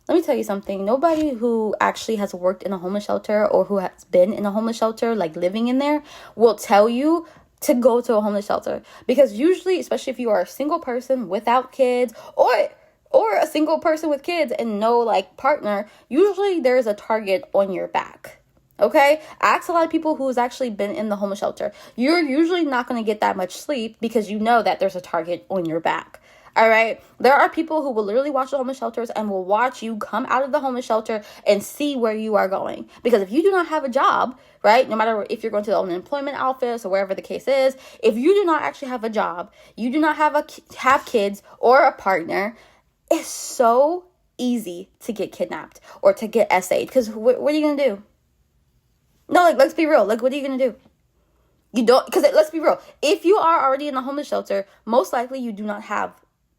Let me tell you something. Nobody who actually has worked in a homeless shelter or who has been in a homeless shelter, like living in there, will tell you to go to a homeless shelter. Because usually, especially if you are a single person without kids or a single person with kids and no like partner, usually there's a target on your back. Okay? Ask a lot of people who's actually been in the homeless shelter. You're usually not going to get that much sleep because you know that there's a target on your back. All right. There are people who will literally watch the homeless shelters and will watch you come out of the homeless shelter and see where you are going. Because if you do not have a job, right, no matter if you're going to the unemployment office or wherever the case is, if you do not actually have a job, you do not have kids or a partner, it's so easy to get kidnapped or to get SA'd. Because what are you going to do? No, like, let's be real. Like, what are you going to do? You don't, because let's be real. If you are already in a homeless shelter, most likely you do not have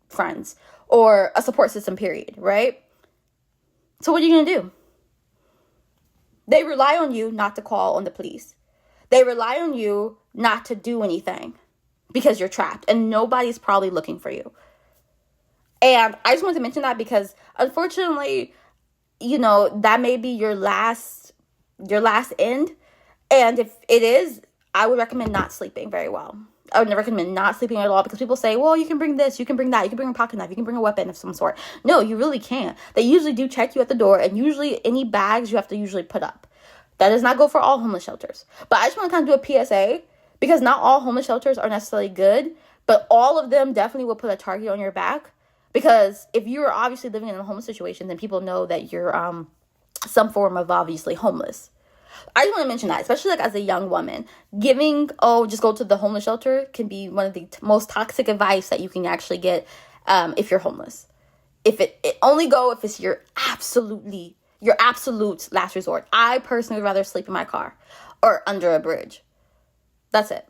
friends or a support system, period, right? So what are you going to do? They rely on you not to call on the police. They rely on you not to do anything because you're trapped and nobody's probably looking for you. And I just wanted to mention that because unfortunately, that may be your last end. And if it is, I would recommend not sleeping very well. I would recommend not sleeping at all because people say, well, you can bring this, you can bring that, you can bring a pocket knife, you can bring a weapon of some sort. No, you really can't. They usually do check you at the door, and usually any bags you have to usually put up. That does not go for all homeless shelters. But I just want to kind of do a PSA because not all homeless shelters are necessarily good, but all of them definitely will put a target on your back. Because if you are obviously living in a homeless situation, then people know that you're some form of obviously homeless. I just want to mention that, especially like as a young woman, giving, just go to the homeless shelter can be one of the most toxic advice that you can actually get if you're homeless. If it only go if it's your absolute last resort. I personally would rather sleep in my car or under a bridge. That's it.